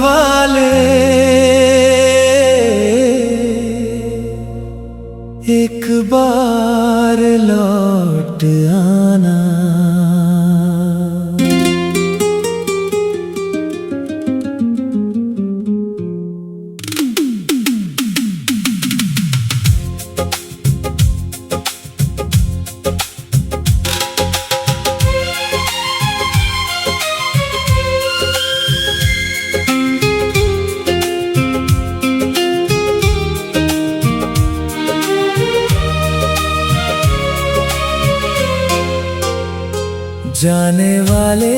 वाले एक बार लौट आना। जाने वाले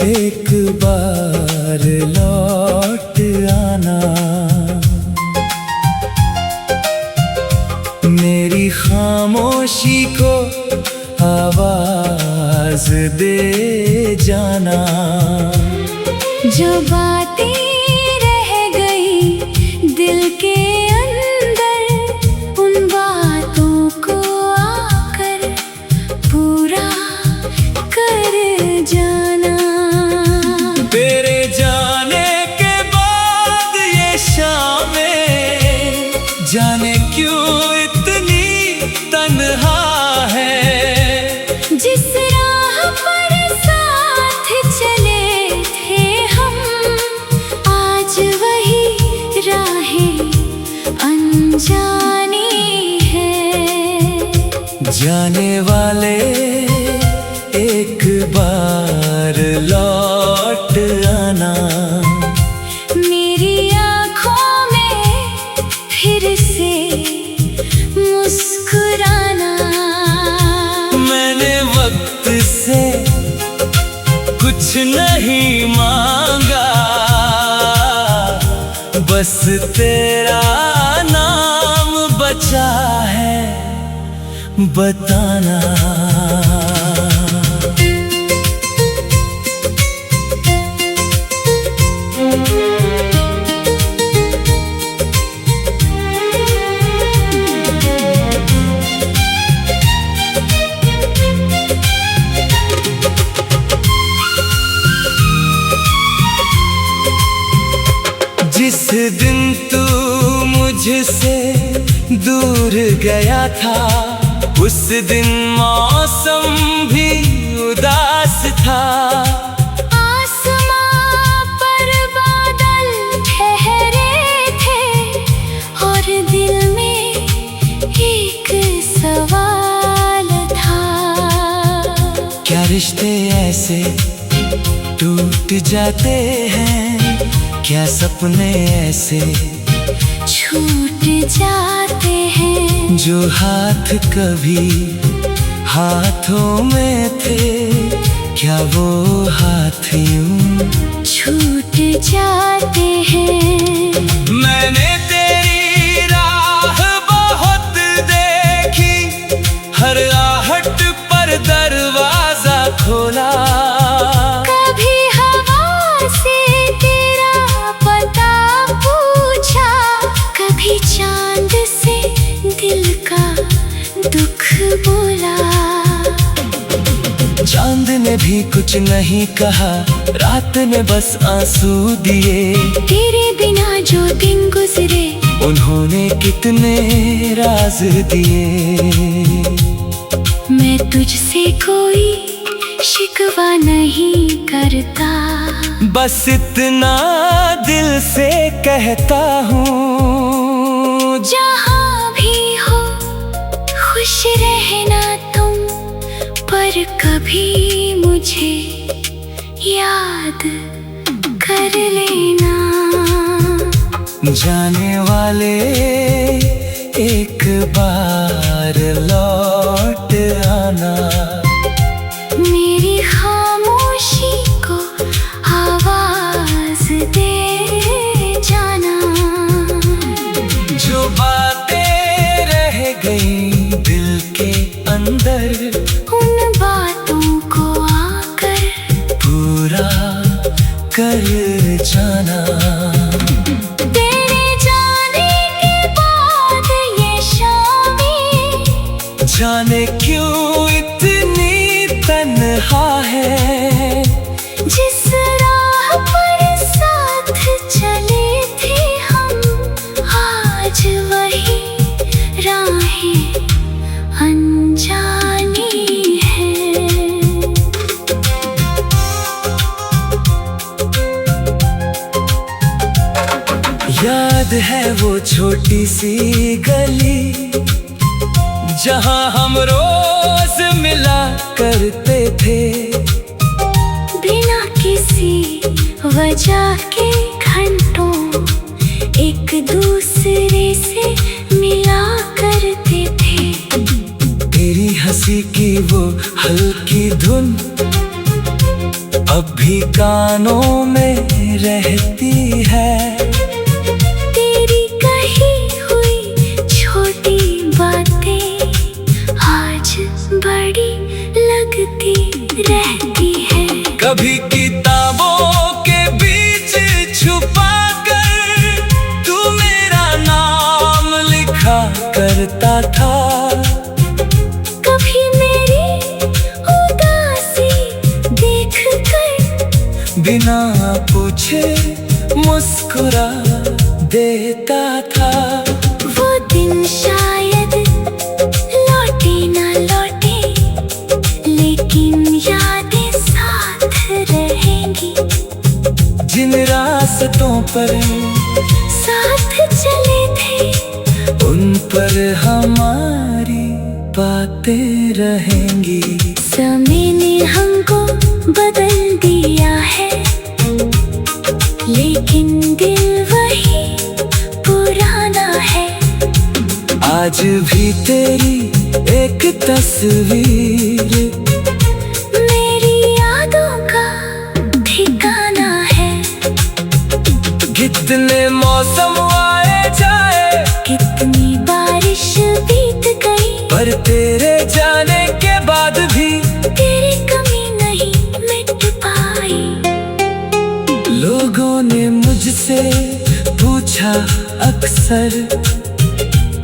एक बार लौट आना। मेरी खामोशी को आवाज दे जाना। जो बातें रह गई दिल के अंदर, उन बातों को आकर पूरा कर जाना। तेरे जाने के बाद ये शामें जाने क्यों इतनी तन्हा है। जिस राह पर साथ चले थे हम, आज वही राहें अनजानी है। जाने वाले एक बार लौट आना। मेरी आँखों में फिर से मुस्कुराना। मैंने वक्त से कुछ नहीं मांगा, बस तेरा नाम बचा है बताना। जिस दिन तू मुझसे दूर गया था, उस दिन मौसम भी उदास था। आसमां पर बादल ठहरे थे और दिल में एक सवाल था। क्या रिश्ते ऐसे टूट जाते हैं? क्या सपने ऐसे छूट जाते हैं? जो हाथ कभी हाथों में थे, क्या वो हाथ यूं छूट जाते हैं? मैंने तेरी राह बहुत देखी, हर आहट पर दरवाजा खोला। कभी हवा से तेरा पता पूछा, कभी चांद से दिल का दुख बोला। चांद ने भी कुछ नहीं कहा, रात ने बस आंसू दिए। तेरे बिना जो दिन गुजरे, उन्होंने कितने राज दिए। मैं तुझसे कोई शिकवा नहीं करता, बस इतना दिल से कहता हूँ। जहाँ भी हो खुश रहना तुम, पर कभी मुझे याद कर लेना। जाने वाले एक बार लौट आना। मेरी खामोशी को आवाज दे जाना। जो बातें रह गई दिल के अंदर, उन बातों को आकर पूरा कर जाना। याद है वो छोटी सी गली जहां हम रोज मिला करते थे, बिना किसी वजह के घंटों एक दूसरे से मिला करते थे। तेरी हंसी की वो हल्की धुन अब भी कानों में रहती है। तेरी कही हुई छोटी बातें आज बड़ी लगती रहती है। कभी किताबों के बीच छुपा कर तू मेरा नाम लिखा करता था। कभी मेरी उदासी देख कर बिना पूछे मुस्कुरा देता था। वो दिन शायद लौटे ना लौटे, लेकिन यादें साथ रहेंगी। जिन रास्तों पर साथ चले थे उन पर हमारी बातें रहेंगी। समय ने हमको बदल दिया है, लेकिन दिल वही पुराना है। आज भी तेरी एक तस्वीर मेरी यादों का ठिकाना है। कितने मौसम आए जाए, कितनी बारिश बीत गई, पर तेरे जाने के बाद भी तेरी कमी नहीं मिट पाई। लोगों ने मुझसे पूछा अक्सर,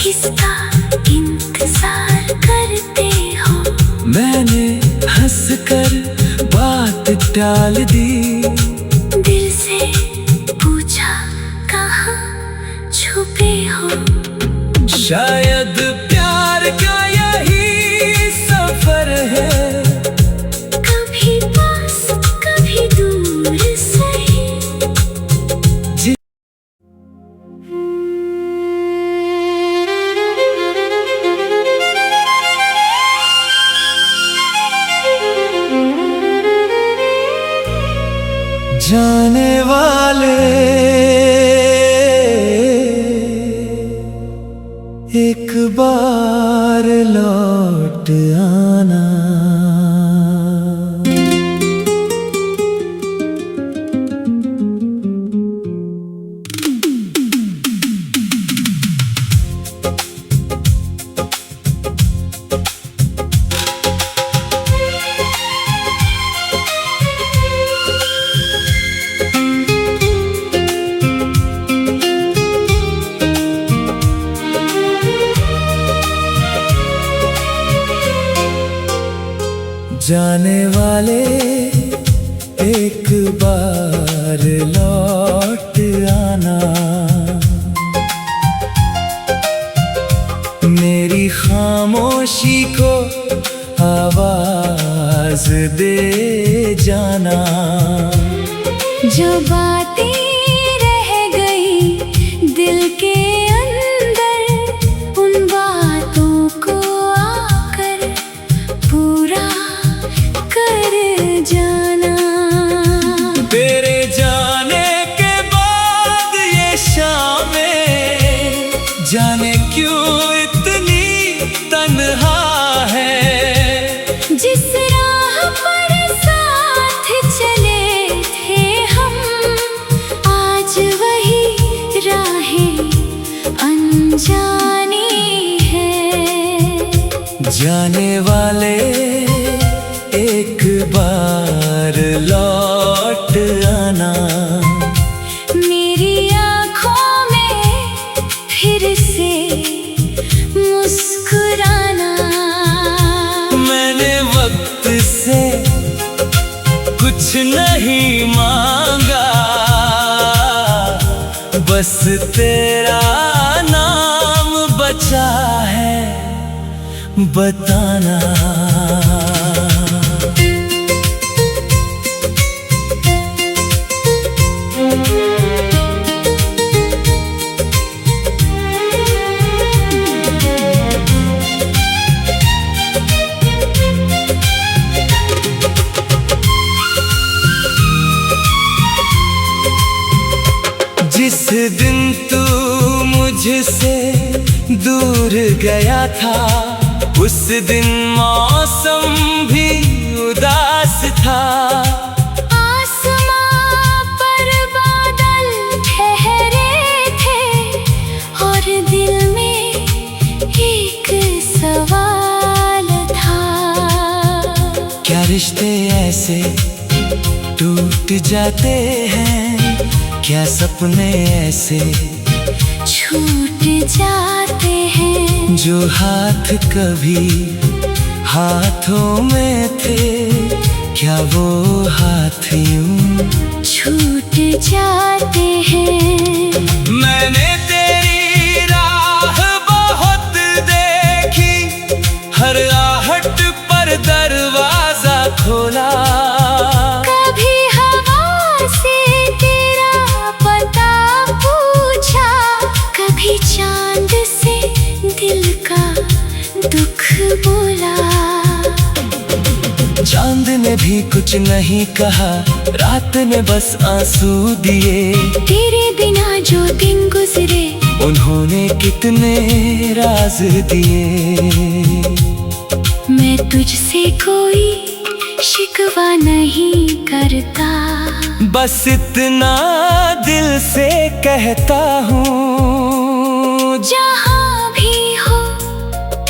किसका इंतजार करते हो? मैंने हंसकर बात टाल दी। दिल से पूछा कहाँ छुपे हो? शायद प्यार का यही सफर है, कभी पास कभी दूर सही। जाने वाले एक बार लौट आना। जाने वाले एक बार लौट आना। मेरी खामोशी को आवाज दे जाना। जो बातें रह गई दिल के अंदर, उन बातों को आकर पूरा कर जाना। तेरे जाने के बाद ये शामें जाने क्यों इतनी तन्हा है। जिस राह पर साथ चले थे हम, आज वही राहें अनजानी है। जाने वाले एक बार लौट आना। मेरी आँखों में फिर से मुस्कुराना। मैंने वक्त से कुछ नहीं मांगा, बस तेरा नाम बचा है बताना। दिन तू मुझसे दूर गया था, उस दिन मौसम भी उदास था। आसमां पर बादल ठहरे थे और दिल में एक सवाल था। क्या रिश्ते ऐसे टूट जाते हैं, क्या सपने ऐसे छूट जाते हैं, जो हाथ कभी हाथों में थे, क्या वो हाथ यूं छूट जाते हैं। मैंने तेरी राह बहुत देखी, हर आहट पर दरवाजा खोला। कभी हवा से तेरा पता पूछा, कभी चांद से दिल का दुख बोला। चांद ने भी कुछ नहीं कहा, रात ने बस आंसू दिए। तेरे बिना जो दिन गुजरे, उन्होंने कितने राज दिए। मैं तुझसे कोई शिकवा नहीं करता, बस इतना दिल से कहता हूँ, जहाँ भी हो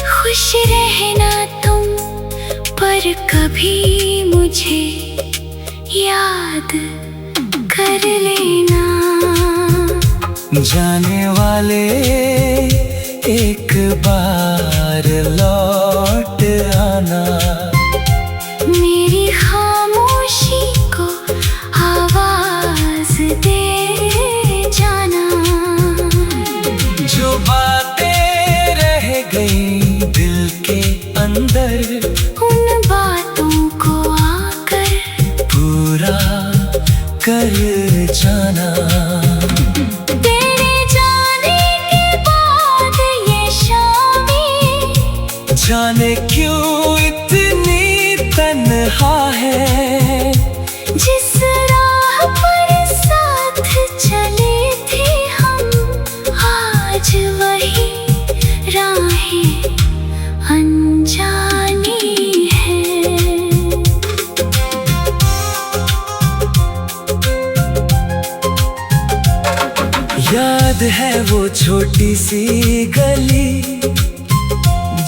खुश रहना तुम, पर कभी मुझे याद कर लेना। जाने वाले एक बार लौट आना, मेरी खामोशी को आवाज दे जाना। जो बातें रह गई दिल के अंदर, उन बातों को आकर पूरा कर जाना। तेरे जाने के बाद ये शामें, जाने क्यों इतनी तन्हा है, जिस राह पर साथ चले थे हम, आज वही राहें अनजानी है। याद है वो छोटी सी गली,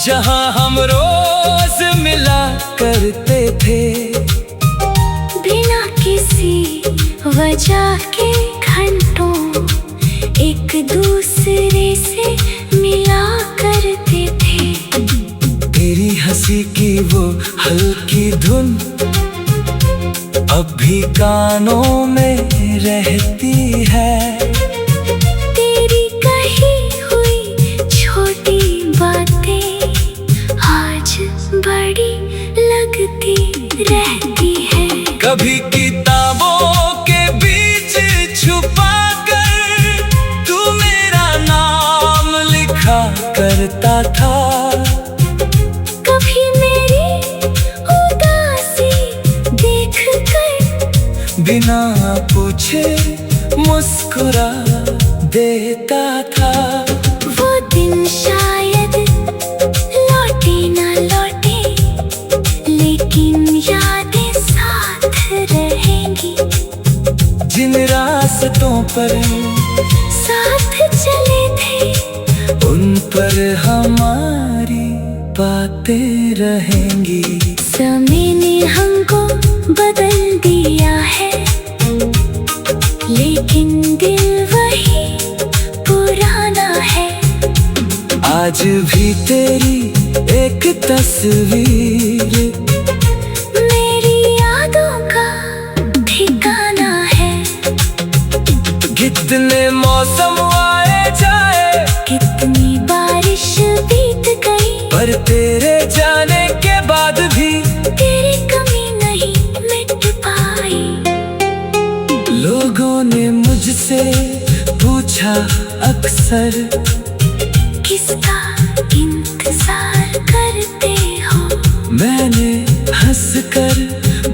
जहाँ हम रोज मिला करते थे, बिना किसी वजह के घंटों एक दूसरे से मिला करते थे। तेरी हंसी की वो हल्की धुन अब भी कानों में रहती है। तेरी कही हुई छोटी बातें आज बड़ी लगती रहती है। कभी किताबों के बीच छुपा कर तू मेरा नाम लिखा करता था, कभी मेरी उदासी देख कर बिना पूछे मुस्कुरा देता था। वो दिन शायद लौटे ना लौटे, लेकिन यादें साथ रहेंगी। जिन रास्तों पर साथ चले थे, उन पर हमारी बातें रहेंगी। समय ने हमको बदल दिया है, लेकिन दिल वही पुराना है। आज भी तेरी एक तस्वीर मेरी यादों का ठिकाना है। कितने मौसम आए जाए, कितनी बारिश बीत गई, पर तेरे जाने के बाद भी तेरी कमी नहीं मिट पाई। लोगों ने मुझसे पूछा अक्सर, किसका इंतजार करते हो? मैंने हंसकर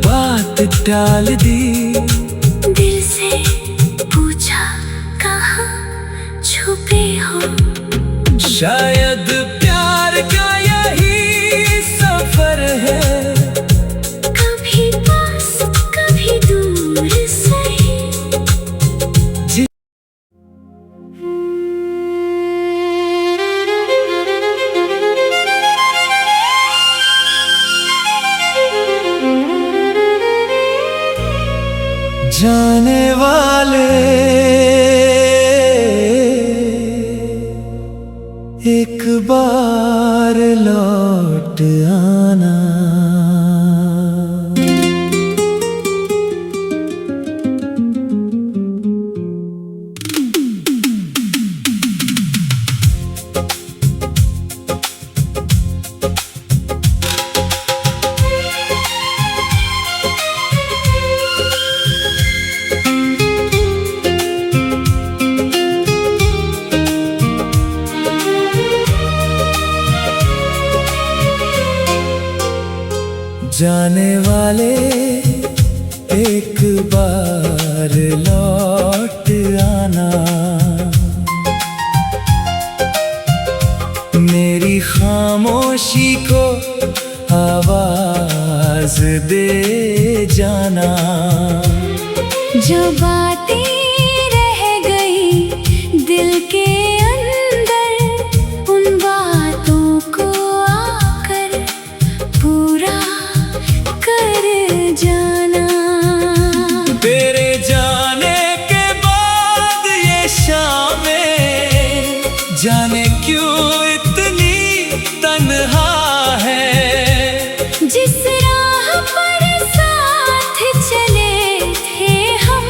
बात टाल दी। दिल से पूछा कहाँ छुपे हो। शायद प्यार का यही सफर है, कभी पास कभी दूर सही। जाने वाले एक बार लौट आना। जाने वाले एक बार लौट आना। मेरी खामोशी को आवाज दे जाना। जो बातें रह गई दिल के अंदर, उन बातों को आकर पूरा कर जाना। तेरे जाने के बाद ये शामें जाने क्यों इतनी तन्हा है। जिस राह पर साथ चले थे हम,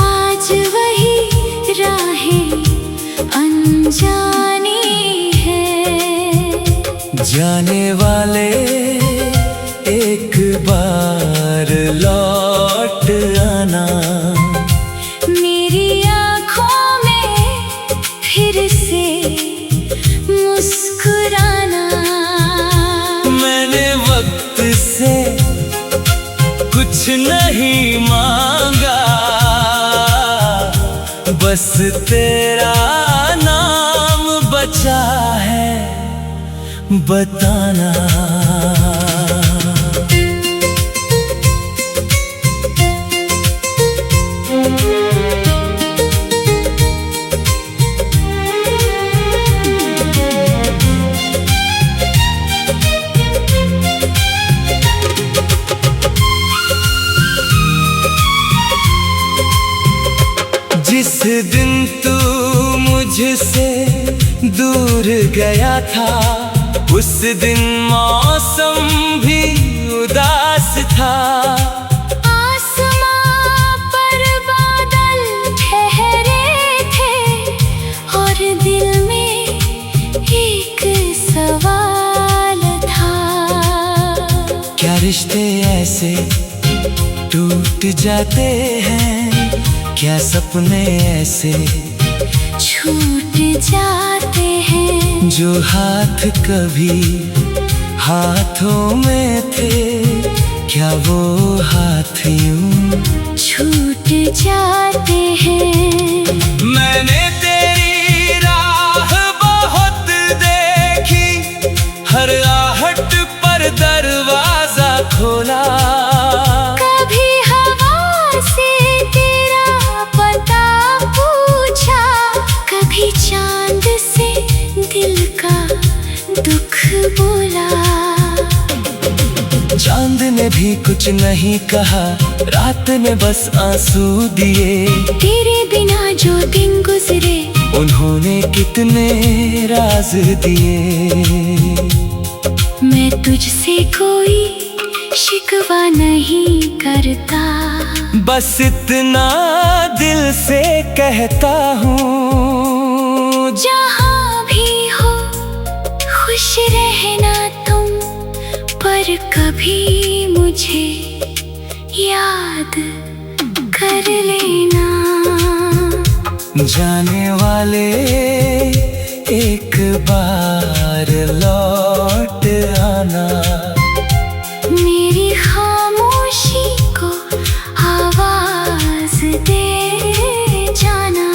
आज वही राहें अनजानी है। जाने वाले एक बार लौट आना। मेरी आँखों में फिर से मुस्कुराना। मैंने वक्त से कुछ नहीं मांगा, बस तेरा नाम बचा है बताना। जिस दिन तू मुझसे दूर गया था, उस दिन मौसम भी उदास था। आसमां पर बादल ठहरे थे और दिल में एक सवाल था। क्या रिश्ते ऐसे टूट जाते हैं? क्या सपने ऐसे छूट जाते हैं? जो हाथ कभी हाथों में थे, क्या वो हाथ यूं छूट जाते हैं? मैंने तेरी राह बहुत देखी, हर आहट पर दरवाजा खोला। कभी हवा से तेरा पता पूछा, कभी चांद से दिल का दुख बोला। चांद ने भी कुछ नहीं कहा, रात ने बस आंसू दिए। तेरे बिना जो दिन गुजरे, उन्होंने कितने राज दिए। मैं तुझसे कोई शिकवा नहीं करता, बस इतना दिल से कहता हूँ। जहाँ भी हो खुश रहना तुम, पर कभी मुझे याद कर लेना। जाने वाले एक बार लौट आना। मेरी खामोशी को आवाज दे जाना।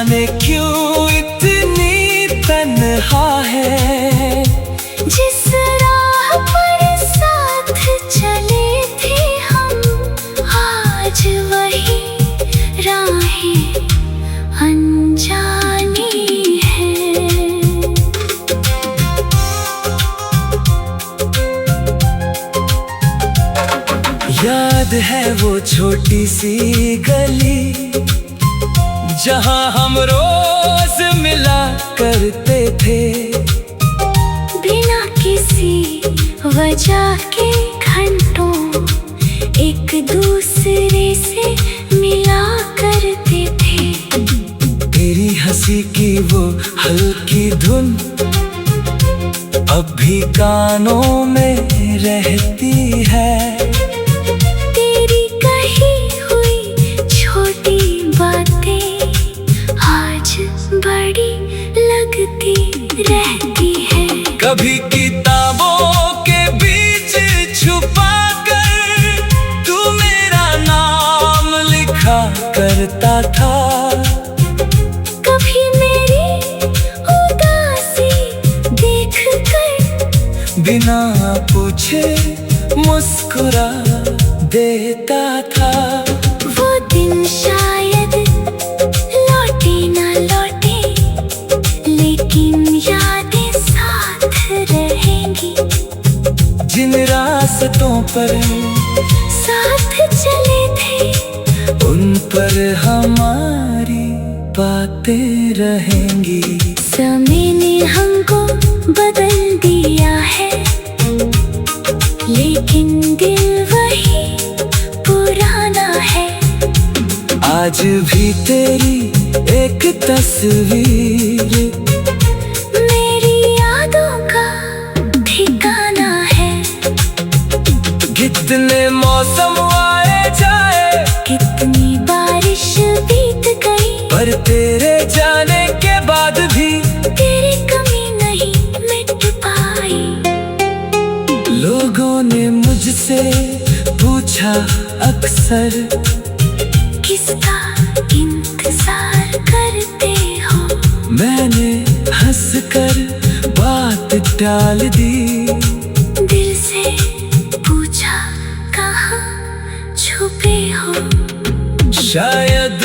जाने क्यों इतनी तन्हा है। जिस राह पर साथ चले थे हम, आज वही राहें अनजानी है। याद है वो छोटी सी गली जहाँ हम रोज मिला करते थे। बिना किसी वजह के घंटों एक दूसरे से मिला करते थे। तेरी हंसी की वो हल्की धुन अब भी कानों में रहती है। तेरी कही हुई छोटी बातें आज बड़ी लगती रहती है। कभी किताबों के बीच छुपा कर तू मेरा नाम लिखा करता था। कभी मेरी उदासी देख कर बिना पूछे मुस्कुरा देता था। वो दिन शायद लौटे ना लौटे, लेकिन यादें साथ रहेंगी। जिन रास्तों पर साथ चले थे उन पर हमारी बातें रहेंगी। समय ने हमको बदल दिया है, लेकिन दिल वही पुराना है। आज भी तेरी एक तस्वीर मेरी यादों का ठिकाना है। कितने मौसम आए जाए, कितनी बारिश बीत गई, पर तेरे जाने के बाद भी तेरी कमी नहीं मिट पाई। लोगों ने मुझसे पूछा अक्सर, किसका इंतजार करते हो? मैंने हंसकर बात टाल दी। दिल से पूछा कहाँ छुपे हो? शायद